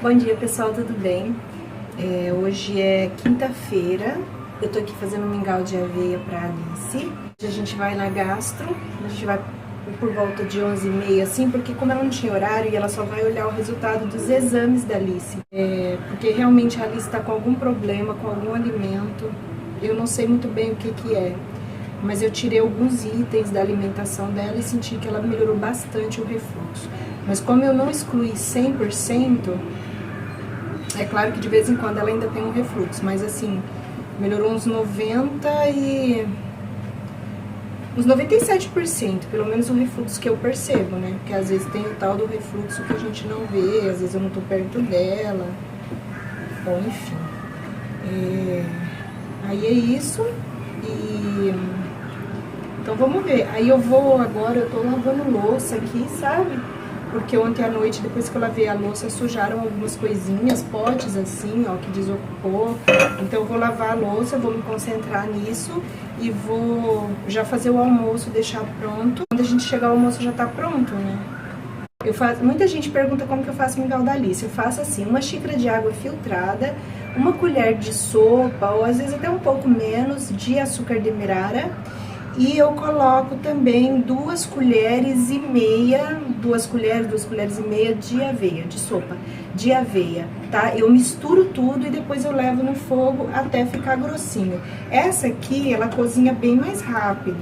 Bom dia, pessoal, tudo bem? Hoje é quinta-feira, eu tô aqui fazendo um mingau de aveia pra Alice. Hoje a gente vai na gastro, a gente vai por volta de 11h30, assim, porque como ela não tinha horário e ela só vai olhar o resultado dos exames da Alice. Porque realmente a Alice tá com algum problema, com algum alimento, eu não sei muito bem o que é. Mas eu tirei alguns itens da alimentação dela e senti que ela melhorou bastante o refluxo. Mas como eu não excluí 100%, é claro que de vez em quando ela ainda tem um refluxo, mas assim, melhorou uns 97%, pelo menos o refluxo que eu percebo, né? Porque às vezes tem o tal do refluxo que a gente não vê, às vezes eu não tô perto dela. Bom, enfim. Aí é isso. Então vamos ver. Aí eu vou agora, eu tô lavando louça aqui, sabe? Porque ontem à noite, depois que eu lavei a louça, sujaram algumas coisinhas, potes assim, ó, que desocupou. Então eu vou lavar a louça, vou me concentrar nisso e vou já fazer o almoço, deixar pronto. Quando a gente chegar, o almoço já tá pronto, né? Muita gente pergunta como que eu faço mingau da Alice. Eu faço assim, uma xícara de água filtrada, uma colher de sopa, ou às vezes até um pouco menos, de açúcar demerara. E eu coloco também 2 colheres e meia de aveia, de sopa de aveia, tá? Eu misturo tudo e depois eu levo no fogo até ficar grossinho. Essa aqui, ela cozinha bem mais rápido,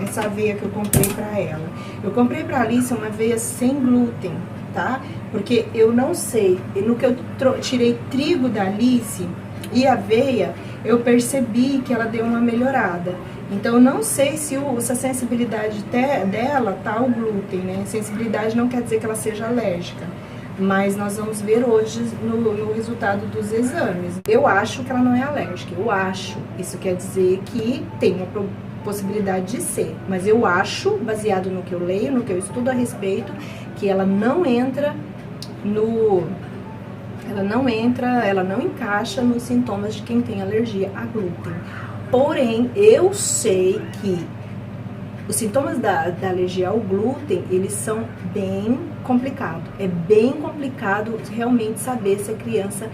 essa aveia que eu comprei pra ela. Eu comprei pra Alice uma aveia sem glúten, tá? Porque eu não sei, no que eu tirei trigo da Alice e aveia, eu percebi que ela deu uma melhorada. Então, eu não sei se a sensibilidade dela tá ao glúten, né? Sensibilidade não quer dizer que ela seja alérgica, mas nós vamos ver hoje no resultado dos exames. Eu acho que ela não é alérgica, eu acho. Isso quer dizer que tem uma possibilidade de ser, mas eu acho, baseado no que eu leio, no que eu estudo a respeito, que ela não encaixa nos sintomas de quem tem alergia a glúten. Porém, eu sei que os sintomas da alergia ao glúten, eles são bem complicados. É bem complicado realmente saber se a criança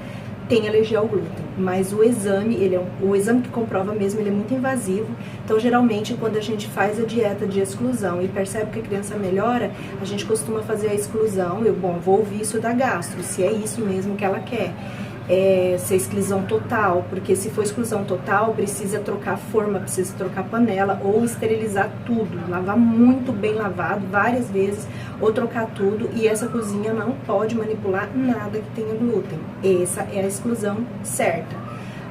tem alergia ao glúten. Mas o exame, o exame que comprova mesmo, ele é muito invasivo. Então, geralmente, quando a gente faz a dieta de exclusão e percebe que a criança melhora, a gente costuma fazer a exclusão. Vou ouvir isso da gastro, se é isso mesmo que ela quer. Se é exclusão total, porque se for exclusão total, precisa trocar forma, precisa trocar panela ou esterilizar tudo, lavar muito bem lavado várias vezes ou trocar tudo, e essa cozinha não pode manipular nada que tenha glúten. Essa é a exclusão certa,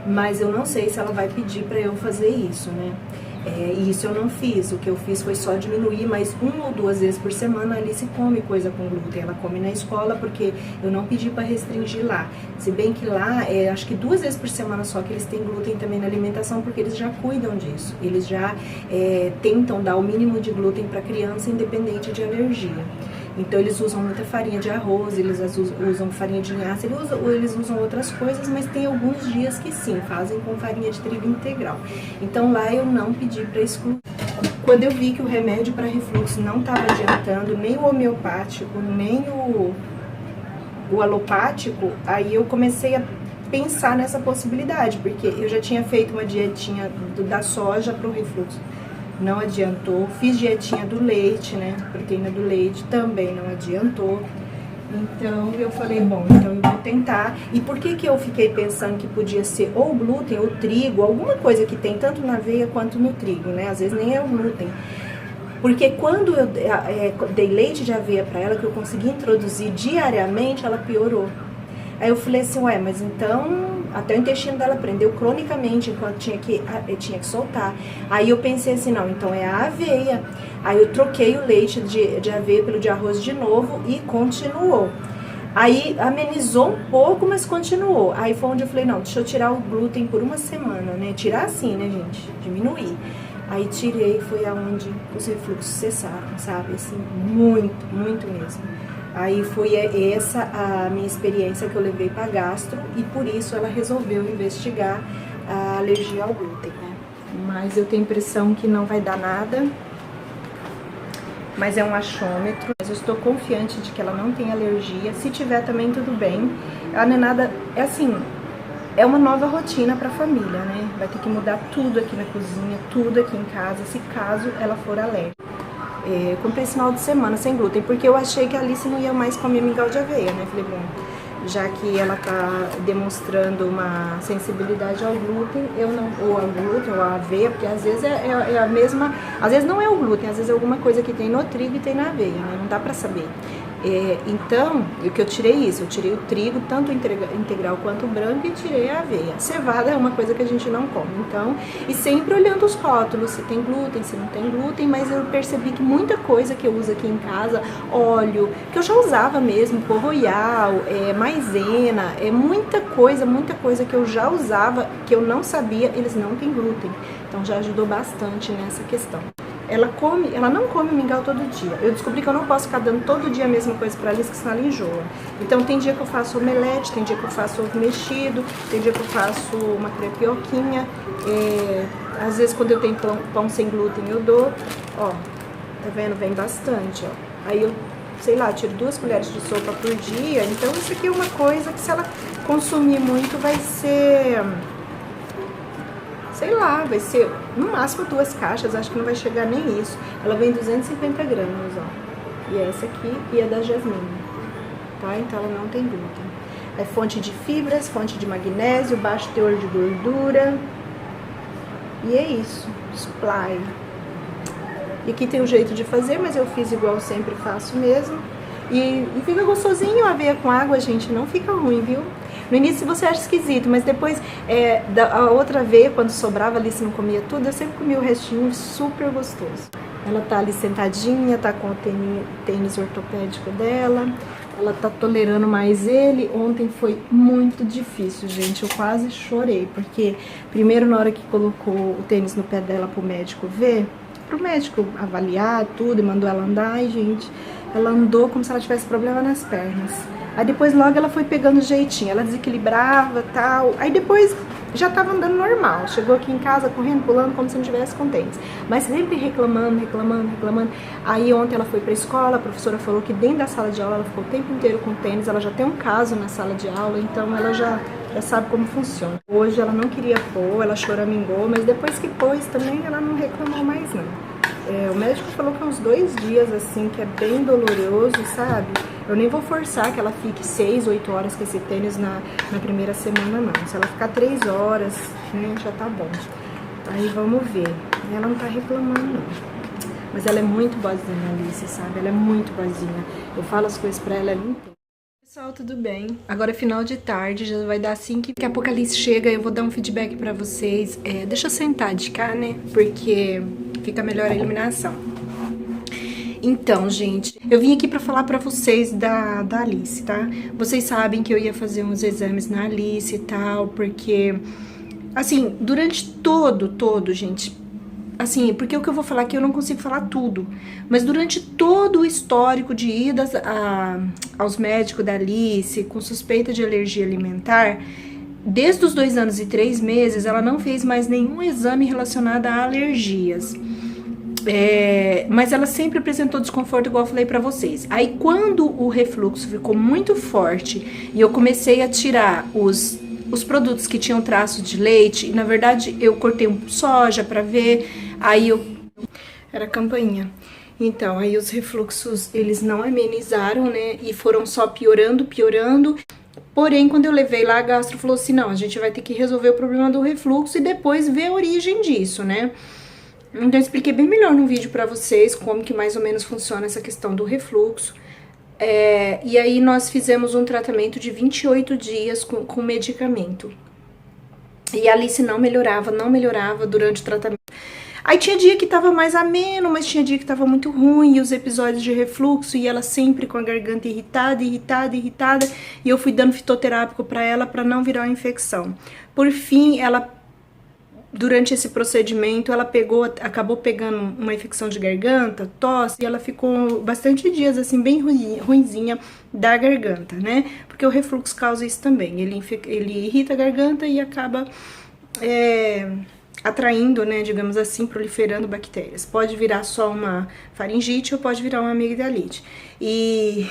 mas eu não sei se ela vai pedir para eu fazer isso, né? Isso eu não fiz, o que eu fiz foi só diminuir, mas 1 ou 2 vezes por semana a Alice come coisa com glúten, ela come na escola porque eu não pedi para restringir lá, se bem que lá, acho que 2 vezes por semana só que eles têm glúten também na alimentação, porque eles já cuidam disso, eles já tentam dar o mínimo de glúten para criança independente de alergia. Então eles usam muita farinha de arroz, eles usam farinha de linhaça, eles usam outras coisas, mas tem alguns dias que sim, fazem com farinha de trigo integral. Então lá eu não pedi para excluir. Quando eu vi que o remédio para refluxo não estava adiantando, nem o homeopático, nem o alopático, aí eu comecei a pensar nessa possibilidade, porque eu já tinha feito uma dietinha da soja para o refluxo. Não adiantou, fiz dietinha do leite, né, proteína do leite, também não adiantou. Então eu falei, bom, então eu vou tentar. E por que eu fiquei pensando que podia ser ou glúten ou trigo, alguma coisa que tem tanto na aveia quanto no trigo, né, às vezes nem é o glúten. Porque quando eu dei leite de aveia pra ela, que eu consegui introduzir diariamente, ela piorou. Aí eu falei assim, mas então até o intestino dela prendeu cronicamente enquanto tinha que soltar. Aí eu pensei assim, não, então é a aveia. Aí eu troquei o leite de aveia pelo de arroz de novo e continuou. Aí amenizou um pouco, mas continuou. Aí foi onde eu falei, não, deixa eu tirar o glúten por 1 semana, né? Tirar assim, né, gente? Diminuir. Aí tirei, foi aonde os refluxos cessaram, sabe? Assim, muito, muito mesmo. Aí foi essa a minha experiência que eu levei para gastro e por isso ela resolveu investigar a alergia ao glúten, né? Mas eu tenho a impressão que não vai dar nada. mas é um achômetro. Mas eu estou confiante de que ela não tem alergia. Se tiver também, tudo bem. A nenada, é assim, é uma nova rotina para a família, né? Vai ter que mudar tudo aqui na cozinha, tudo aqui em casa, se caso ela for alérgica. Eu comprei esse final de semana sem glúten, porque eu achei que a Alice não ia mais comer mingau de aveia, né? Falei, bom, já que ela tá demonstrando uma sensibilidade ao glúten, eu não, ou ao glúten, ou à aveia, porque às vezes é a mesma, às vezes não é o glúten, às vezes é alguma coisa que tem no trigo e tem na aveia, né? Não dá pra saber. Então, o que eu tirei isso, eu tirei o trigo, tanto integral quanto o branco, e tirei a aveia. Cevada é uma coisa que a gente não come, então, e sempre olhando os rótulos, se tem glúten, se não tem glúten, mas eu percebi que muita coisa que eu uso aqui em casa, óleo, que eu já usava mesmo, pó royal, maisena, muita coisa que eu já usava, que eu não sabia, eles não têm glúten, então já ajudou bastante nessa questão. Ela não come mingau todo dia. Eu descobri que eu não posso ficar dando todo dia a mesma coisa pra Alice, que senão ela enjoa. Então tem dia que eu faço omelete, tem dia que eu faço ovo mexido, tem dia que eu faço uma crepioquinha. Às vezes quando eu tenho pão sem glúten eu dou. Ó, tá vendo? Vem bastante, ó. Aí eu, sei lá, tiro 2 colheres de sopa por dia. Então isso aqui é uma coisa que se ela consumir muito vai ser... sei lá, vai ser no máximo 2 caixas, acho que não vai chegar nem isso. Ela vem 250 gramas, ó. E essa aqui e a da Jasmine, tá? Então ela não tem glúten. É fonte de fibras, fonte de magnésio, baixo teor de gordura. E é isso, supply. E aqui tem um jeito de fazer, mas eu fiz igual eu sempre faço mesmo. E fica gostosinho, aveia com água, gente, não fica ruim, viu? No início você acha esquisito, mas depois, a outra aveia, quando sobrava ali, se não comia tudo, eu sempre comia o restinho, super gostoso. Ela tá ali sentadinha, tá com o tênis ortopédico dela, ela tá tolerando mais ele. Ontem foi muito difícil, gente, eu quase chorei, porque primeiro na hora que colocou o tênis no pé dela pro médico ver, pro médico avaliar tudo e mandou ela andar, ai gente, ela andou como se ela tivesse problema nas pernas. Aí depois logo ela foi pegando jeitinho, ela desequilibrava e tal. Aí depois já tava andando normal. Chegou aqui em casa correndo, pulando como se não tivesse com tênis. Mas sempre reclamando. Aí ontem ela foi pra escola, a professora falou que dentro da sala de aula ela ficou o tempo inteiro com tênis. Ela já tem um caso na sala de aula, então ela já sabe como funciona. Hoje ela não queria pôr, ela choramingou, mas depois que pôs também ela não reclamou mais não. O médico falou que é uns 2 dias, assim, que é bem doloroso, sabe? Eu nem vou forçar que ela fique 6, 8 horas com esse tênis na primeira semana, não. Se ela ficar 3 horas, né, já tá bom. Aí vamos ver. Ela não tá reclamando, não. Mas ela é muito boazinha, Alice, sabe? Ela é muito boazinha. Eu falo as coisas pra ela, ela entende. Pessoal, tudo bem? Agora é final de tarde, já vai dar 5. Daqui a pouco a Alice chega, eu vou dar um feedback pra vocês. Deixa eu sentar de cá, né? Porque fica melhor a iluminação. Então, gente, eu vim aqui pra falar pra vocês da Alice, tá? Vocês sabem que eu ia fazer uns exames na Alice e tal, porque, assim, durante todo, gente, assim, porque o que eu vou falar aqui eu não consigo falar tudo, mas durante todo o histórico de idas aos médicos da Alice com suspeita de alergia alimentar, desde os 2 anos e 3 meses, ela não fez mais nenhum exame relacionado a alergias. Mas ela sempre apresentou desconforto, igual eu falei pra vocês. Aí quando o refluxo ficou muito forte e eu comecei a tirar os produtos que tinham traço de leite, e na verdade eu cortei um soja pra ver, aí era campainha. Então, aí os refluxos, eles não amenizaram, né, e foram só piorando. Porém, quando eu levei lá, a gastro falou assim, não, a gente vai ter que resolver o problema do refluxo e depois ver a origem disso, né. Então eu expliquei bem melhor no vídeo pra vocês como que mais ou menos funciona essa questão do refluxo. E aí nós fizemos um tratamento de 28 dias com medicamento. E a Alice não melhorava durante o tratamento. Aí tinha dia que tava mais ameno, mas tinha dia que tava muito ruim, e os episódios de refluxo, e ela sempre com a garganta irritada, e eu fui dando fitoterápico pra ela pra não virar uma infecção. Por fim, durante esse procedimento, ela acabou pegando uma infecção de garganta, tosse, e ela ficou bastante dias, assim, bem ruinzinha da garganta, né? Porque o refluxo causa isso também, ele irrita a garganta e acaba atraindo, né, digamos assim, proliferando bactérias. Pode virar só uma faringite ou pode virar uma amigdalite. E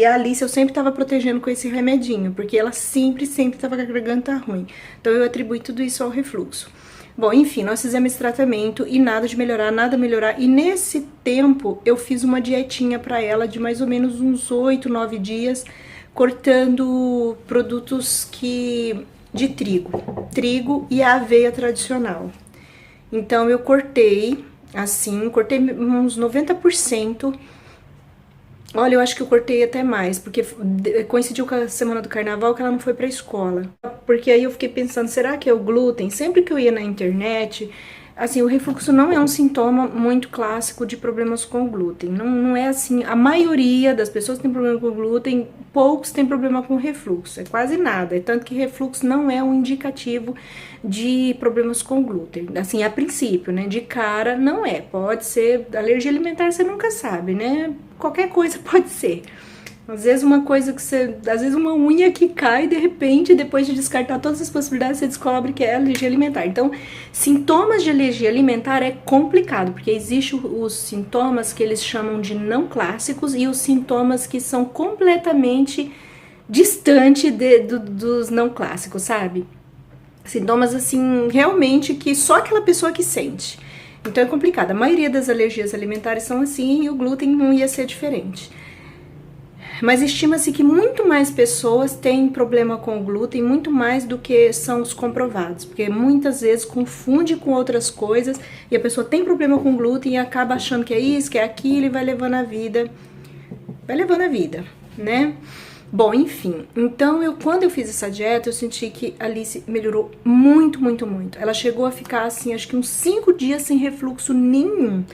a Alice eu sempre estava protegendo com esse remedinho, porque ela sempre estava com a garganta ruim. Então eu atribuí tudo isso ao refluxo. Bom, enfim, nós fizemos esse tratamento e nada de melhorar, nada melhorar. E nesse tempo eu fiz uma dietinha para ela de mais ou menos uns 8, 9 dias, cortando produtos de trigo e a aveia tradicional. Então eu cortei uns 90%. Olha, eu acho que eu cortei até mais, porque coincidiu com a semana do carnaval que ela não foi pra escola. Porque aí eu fiquei pensando, será que é o glúten? Sempre que eu ia na internet, assim, o refluxo não é um sintoma muito clássico de problemas com glúten. Não é assim, a maioria das pessoas que tem problema com glúten, poucos têm problema com refluxo, é quase nada. É tanto que refluxo não é um indicativo de problemas com glúten. Assim, a princípio, né, de cara não é. Pode ser alergia alimentar, você nunca sabe, né? Qualquer coisa pode ser. Às vezes às vezes uma unha que cai, de repente, depois de descartar todas as possibilidades, você descobre que é alergia alimentar. Então, sintomas de alergia alimentar é complicado, porque existem os sintomas que eles chamam de não clássicos e os sintomas que são completamente distantes dos não clássicos, sabe? Sintomas, assim, realmente que só aquela pessoa que sente. Então é complicado. A maioria das alergias alimentares são assim e o glúten não ia ser diferente. Mas estima-se que muito mais pessoas têm problema com o glúten, muito mais do que são os comprovados, porque muitas vezes confunde com outras coisas e a pessoa tem problema com glúten e acaba achando que é isso, que é aquilo e vai levando a vida, né? Bom, enfim, então quando eu fiz essa dieta, eu senti que a Alice melhorou muito, muito, muito. Ela chegou a ficar assim, acho que uns 5 dias sem refluxo nenhum.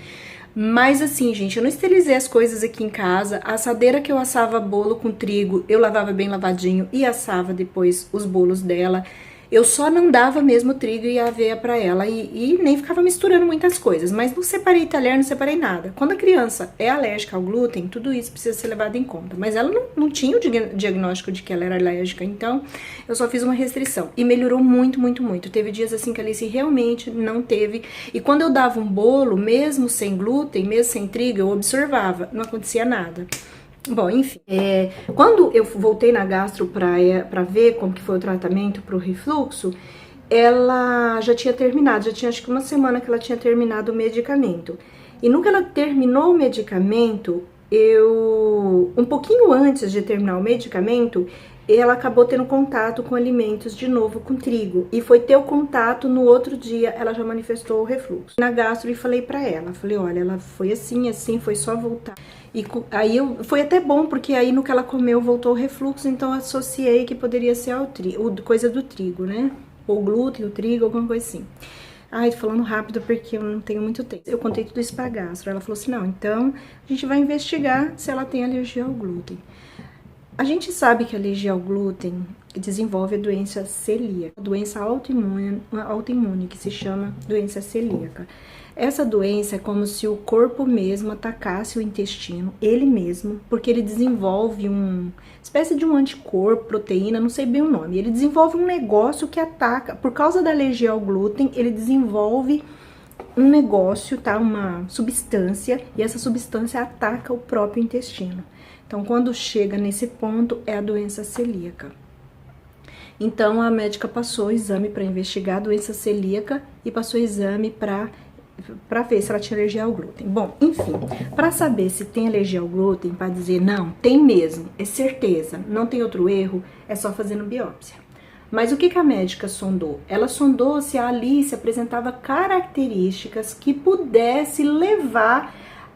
Mas assim, gente, eu não esterilizei as coisas aqui em casa. A assadeira que eu assava bolo com trigo, eu lavava bem lavadinho e assava depois os bolos dela. Eu só não dava mesmo trigo e aveia pra ela e nem ficava misturando muitas coisas. Mas não separei talher, não separei nada. Quando a criança é alérgica ao glúten, tudo isso precisa ser levado em conta. Mas ela não tinha o diagnóstico de que ela era alérgica, então eu só fiz uma restrição. E melhorou muito, muito, muito. Teve dias assim que a Alice realmente não teve. E quando eu dava um bolo, mesmo sem glúten, mesmo sem trigo, eu observava, não acontecia nada. Bom, enfim, quando eu voltei na gastro pra ver como que foi o tratamento pro refluxo, ela já tinha terminado, já tinha acho que uma semana que ela tinha terminado o medicamento. E no que ela terminou o medicamento, um pouquinho antes de terminar o medicamento, ela acabou tendo contato com alimentos de novo com trigo. E foi ter o contato, no outro dia ela já manifestou o refluxo. Na gastro e falei pra ela, falei, olha, ela foi assim, foi só voltar. E aí foi até bom, porque aí no que ela comeu voltou o refluxo, então eu associei que poderia ser coisa do trigo, né? Ou glúten, o trigo, alguma coisa assim. Ai, tô falando rápido porque eu não tenho muito tempo. Eu contei tudo isso pra gastro. Ela falou assim, não, então a gente vai investigar se ela tem alergia ao glúten. A gente sabe que a alergia ao glúten desenvolve a doença celíaca, a doença autoimune que se chama doença celíaca. Essa doença é como se o corpo mesmo atacasse o intestino, ele mesmo, porque ele desenvolve uma espécie de um anticorpo, proteína, não sei bem o nome. Ele desenvolve um negócio que ataca, por causa da alergia ao glúten, ele desenvolve um negócio, tá? Uma substância, e essa substância ataca o próprio intestino. Então, quando chega nesse ponto, é a doença celíaca. Então, a médica passou o exame para investigar a doença celíaca e passou o exame para ver se ela tinha alergia ao glúten. Bom, enfim, para saber se tem alergia ao glúten, para dizer não, tem mesmo, é certeza, não tem outro erro, é só fazendo biópsia. Mas o que a médica sondou? Ela sondou se a Alice apresentava características que pudesse levar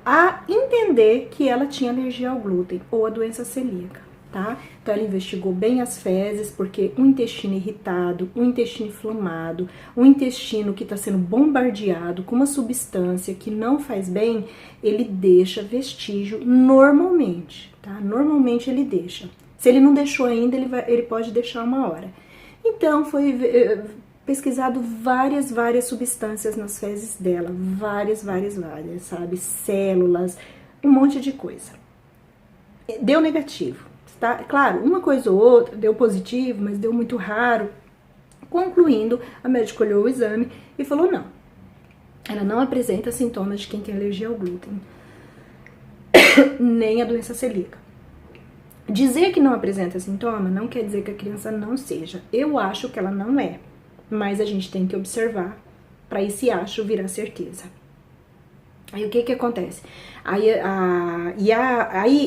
a entender que ela tinha alergia ao glúten ou a doença celíaca, tá? Então ela investigou bem as fezes, porque um intestino irritado, um intestino inflamado, um intestino que está sendo bombardeado com uma substância que não faz bem, ele deixa vestígio normalmente, tá? Normalmente ele deixa. Se ele não deixou ainda, ele pode deixar uma hora. Então foi pesquisado várias substâncias nas fezes dela, várias, sabe? Células, um monte de coisa. Deu negativo, tá? Claro, uma coisa ou outra deu positivo, mas deu muito raro. Concluindo, a médica olhou o exame e falou, não, ela não apresenta sintomas de quem tem alergia ao glúten, nem a doença celíaca. Dizer que não apresenta sintoma não quer dizer que a criança não seja. Eu acho que ela não é, mas a gente tem que observar para esse acho virar certeza. Aí o que que acontece?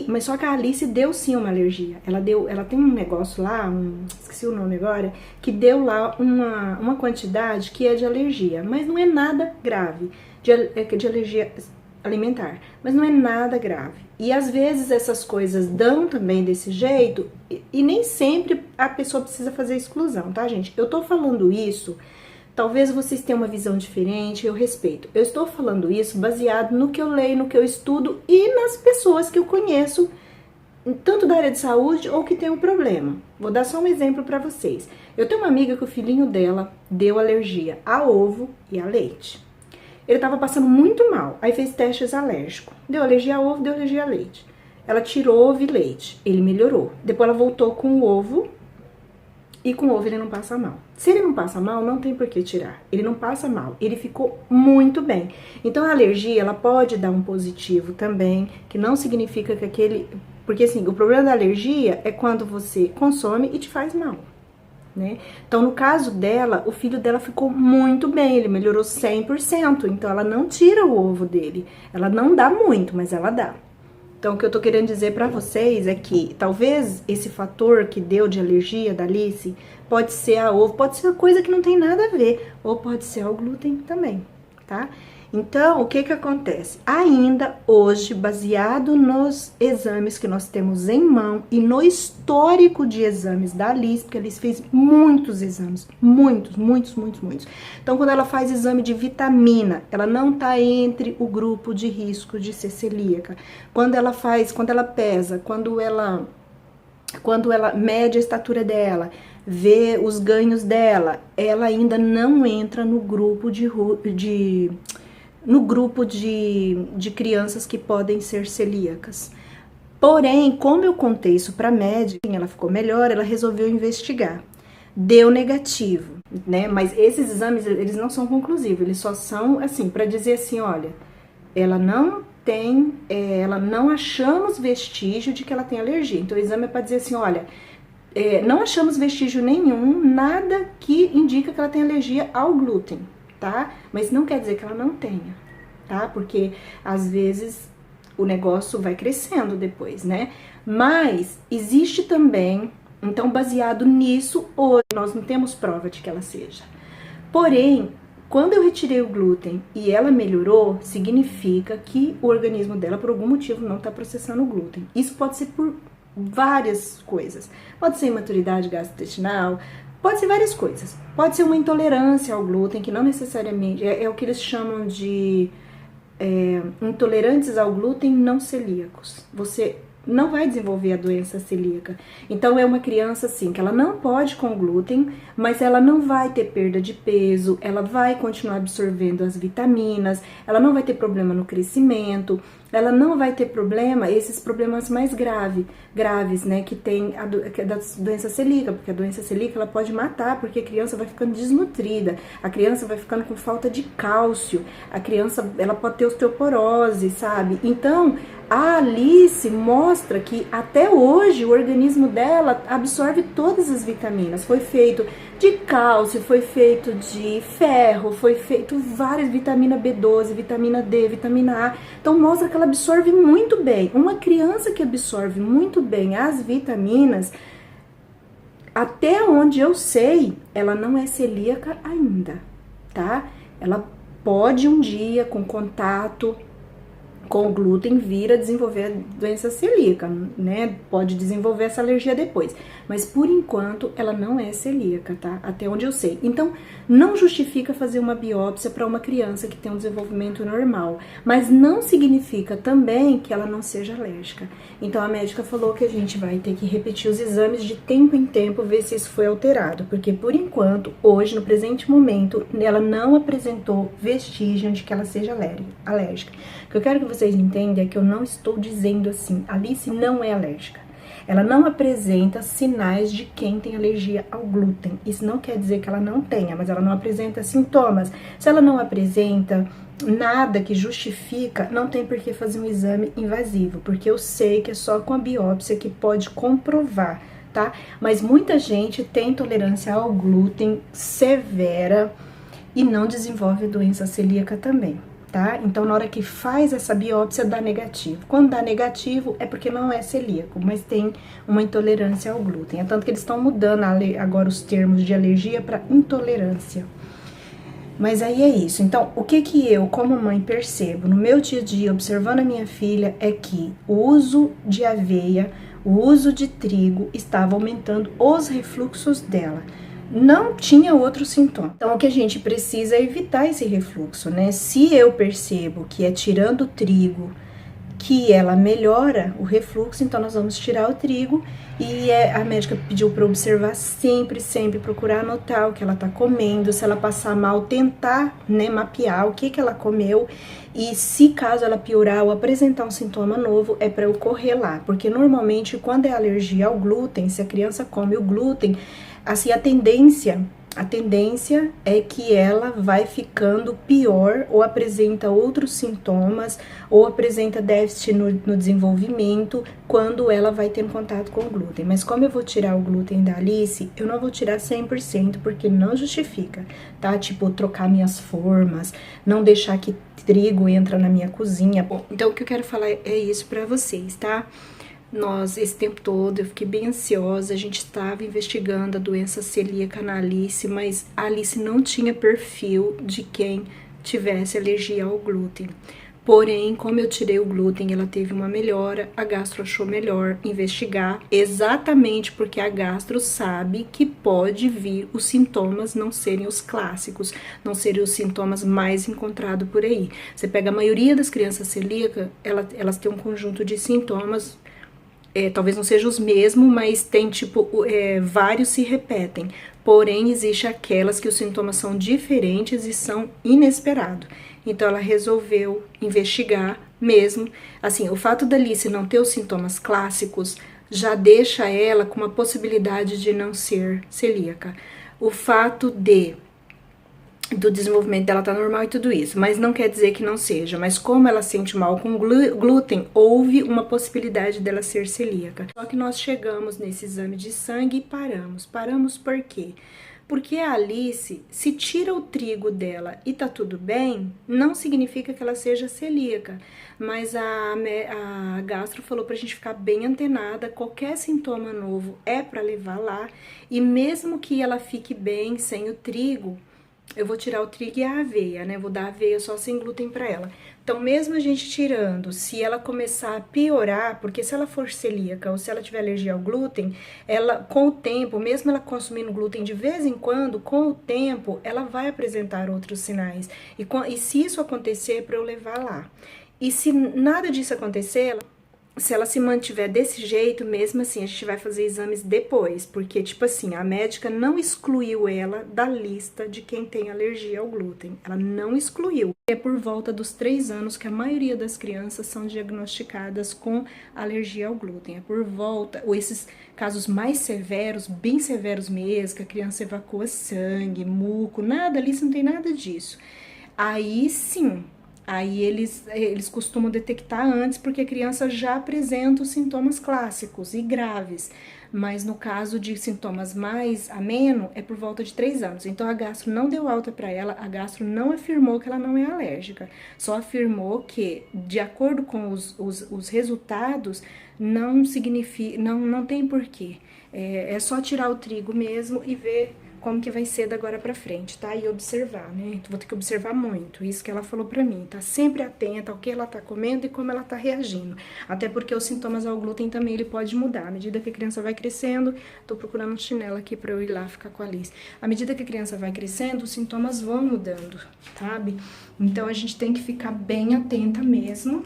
Mas só que a Alice deu sim uma alergia. Ela tem um negócio lá, esqueci o nome agora, que deu lá uma quantidade que é de alergia, mas não é nada grave, de alergia alimentar, mas não é nada grave. E às vezes essas coisas dão também desse jeito e nem sempre a pessoa precisa fazer exclusão, tá, gente? Eu tô falando isso, talvez vocês tenham uma visão diferente, eu respeito. Eu estou falando isso baseado no que eu leio, no que eu estudo e nas pessoas que eu conheço, tanto da área de saúde ou que tem um problema. Vou dar só um exemplo para vocês. Eu tenho uma amiga que o filhinho dela deu alergia a ovo e a leite. Ele tava passando muito mal, aí fez testes alérgicos. Deu alergia a ovo, deu alergia a leite. Ela tirou ovo e leite, ele melhorou. Depois ela voltou com o ovo, e com o ovo ele não passa mal. Se ele não passa mal, não tem por que tirar. Ele não passa mal, ele ficou muito bem. Então a alergia, ela pode dar um positivo também, que não significa que aquele... Porque assim, o problema da alergia é quando você consome e te faz mal. Né? Então, no caso dela, o filho dela ficou muito bem, ele melhorou 100%, então ela não tira o ovo dele, ela não dá muito, mas ela dá. Então, o que eu tô querendo dizer pra vocês é que talvez esse fator que deu de alergia da Alice pode ser a ovo, pode ser coisa que não tem nada a ver, ou pode ser ao glúten também, tá? Então, o que que acontece? Ainda hoje, baseado nos exames que nós temos em mão e no histórico de exames da Alice, porque a Alice fez muitos exames, muitos. Então, quando ela faz exame de vitamina, ela não tá entre o grupo de risco de ser celíaca. Quando ela pesa, quando ela mede a estatura dela, vê os ganhos dela, ela ainda não entra no grupo de crianças que podem ser celíacas. Porém, como eu contei isso para a médica, ela ficou melhor, ela resolveu investigar. Deu negativo, né? Mas esses exames, eles não são conclusivos, eles só são, assim, para dizer assim, olha, ela não achamos vestígio de que ela tem alergia. Então, o exame é para dizer assim, olha, não achamos vestígio nenhum, nada que indica que ela tem alergia ao glúten. Tá? Mas não quer dizer que ela não tenha, tá? Porque às vezes o negócio vai crescendo depois, né? Mas existe também, então baseado nisso, hoje nós não temos prova de que ela seja. Porém, quando eu retirei o glúten e ela melhorou, significa que o organismo dela, por algum motivo, não está processando o glúten. Isso pode ser por várias coisas. Pode ser imaturidade gastrointestinal, pode ser várias coisas. Pode ser uma intolerância ao glúten, que não necessariamente... É o que eles chamam de intolerantes ao glúten não celíacos. Você não vai desenvolver a doença celíaca. Então, é uma criança, assim, que ela não pode com glúten, mas ela não vai ter perda de peso, ela vai continuar absorvendo as vitaminas, ela não vai ter problema no crescimento, ela não vai ter problema, esses problemas mais graves, né, que tem que é da doença celíaca, porque a doença celíaca ela pode matar, porque a criança vai ficando desnutrida, a criança vai ficando com falta de cálcio, a criança, ela pode ter osteoporose, sabe? Então, a Alice mostra que até hoje o organismo dela absorve todas as vitaminas, foi feito de cálcio, foi feito de ferro, foi feito várias, vitamina B12, vitamina D, vitamina A. Então mostra que ela absorve muito bem. Uma criança que absorve muito bem as vitaminas, até onde eu sei, ela não é celíaca ainda, tá? Ela pode um dia, com contato com o glúten, vir a desenvolver a doença celíaca, né? Pode desenvolver essa alergia depois. Mas, por enquanto, ela não é celíaca, tá? Até onde eu sei. Então, não justifica fazer uma biópsia para uma criança que tem um desenvolvimento normal. Mas não significa também que ela não seja alérgica. Então, a médica falou que a gente vai ter que repetir os exames de tempo em tempo, ver se isso foi alterado. Porque, por enquanto, hoje, no presente momento, ela não apresentou vestígio de que ela seja alérgica. O que eu quero que vocês entendam é que eu não estou dizendo assim, Alice não é alérgica. ela não apresenta sinais de quem tem alergia ao glúten. Isso não quer dizer que ela não tenha, mas ela não apresenta sintomas. Se ela não apresenta nada que justifica, não tem por que fazer um exame invasivo, porque eu sei que é só com a biópsia que pode comprovar, tá? Mas muita gente tem intolerância ao glúten severa e não desenvolve doença celíaca também, tá? Então, na hora que faz essa biópsia, dá negativo. Quando dá negativo, é porque não é celíaco, mas tem uma intolerância ao glúten. É tanto que eles estão mudando agora os termos de alergia para intolerância. Mas aí é isso. Então, o que eu, como mãe, percebo no meu dia a dia, observando a minha filha, é que o uso de aveia, o uso de trigo estava aumentando os refluxos dela. Não tinha outro sintoma. Então, o que a gente precisa é evitar esse refluxo, né? Se eu percebo que é tirando o trigo que ela melhora o refluxo, então nós vamos tirar o trigo e a médica pediu para observar sempre procurar anotar o que ela tá comendo, se ela passar mal, tentar, né, mapear o que ela comeu e se caso ela piorar ou apresentar um sintoma novo, é para eu correr lá, porque normalmente quando é alergia ao glúten, se a criança come o glúten, assim, a tendência é que ela vai ficando pior ou apresenta outros sintomas ou apresenta déficit no desenvolvimento quando ela vai tendo contato com o glúten. Mas como eu vou tirar o glúten da Alice, eu não vou tirar 100% porque não justifica, tá? Tipo, trocar minhas formas, não deixar que trigo entra na minha cozinha. Bom, então o que eu quero falar é isso pra vocês, tá? Esse tempo todo, eu fiquei bem ansiosa, a gente estava investigando a doença celíaca na Alice, mas a Alice não tinha perfil de quem tivesse alergia ao glúten. Porém, como eu tirei o glúten, ela teve uma melhora, a gastro achou melhor investigar, exatamente porque a gastro sabe que pode vir os sintomas não serem os clássicos, não serem os sintomas mais encontrados por aí. Você pega a maioria das crianças celíacas, elas têm um conjunto de sintomas. Talvez não sejam os mesmos, mas tem tipo, vários se repetem. Porém, existe aquelas que os sintomas são diferentes e são inesperados. Então, ela resolveu investigar mesmo. Assim, o fato da Alice não ter os sintomas clássicos já deixa ela com uma possibilidade de não ser celíaca. O fato do desenvolvimento dela tá normal e tudo isso, mas não quer dizer que não seja, mas como ela sente mal com glúten, houve uma possibilidade dela ser celíaca. Só que nós chegamos nesse exame de sangue e paramos por quê? Porque a Alice, se tira o trigo dela e tá tudo bem, não significa que ela seja celíaca, mas a gastro falou pra gente ficar bem antenada, qualquer sintoma novo é pra levar lá, e mesmo que ela fique bem sem o trigo, eu vou tirar o trigo e a aveia, né? Vou dar aveia só sem glúten pra ela. Então, mesmo a gente tirando, se ela começar a piorar, porque se ela for celíaca ou se ela tiver alergia ao glúten, ela, com o tempo, mesmo ela consumindo glúten de vez em quando, com o tempo, ela vai apresentar outros sinais. E se isso acontecer, é pra eu levar lá. E se nada disso acontecer, se ela se mantiver desse jeito, mesmo assim, a gente vai fazer exames depois, porque, tipo assim, a médica não excluiu ela da lista de quem tem alergia ao glúten. Ela não excluiu. É por volta dos 3 anos que a maioria das crianças são diagnosticadas com alergia ao glúten. É por volta, ou esses casos mais severos, bem severos mesmo, que a criança evacua sangue, muco, nada, ali não tem nada disso. Aí sim. Aí eles costumam detectar antes, porque a criança já apresenta os sintomas clássicos e graves. Mas no caso de sintomas mais ameno, é por volta de 3 anos. Então a gastro não deu alta para ela, a gastro não afirmou que ela não é alérgica. Só afirmou que, de acordo com os resultados, não significa, não tem porquê. É só tirar o trigo mesmo e ver como que vai ser da agora pra frente, tá? E observar, né? Vou ter que observar muito, isso que ela falou pra mim, tá sempre atenta ao que ela tá comendo e como ela tá reagindo. Até porque os sintomas ao glúten também, ele pode mudar. À medida que a criança vai crescendo, tô procurando um chinelo aqui pra eu ir lá ficar com a Alice. À medida que a criança vai crescendo, os sintomas vão mudando, sabe? Então, a gente tem que ficar bem atenta mesmo.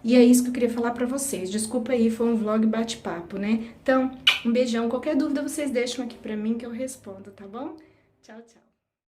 E é isso que eu queria falar pra vocês. Desculpa aí, foi um vlog bate-papo, né? Então, um beijão. Qualquer dúvida vocês deixam aqui pra mim que eu respondo, tá bom? Tchau, tchau.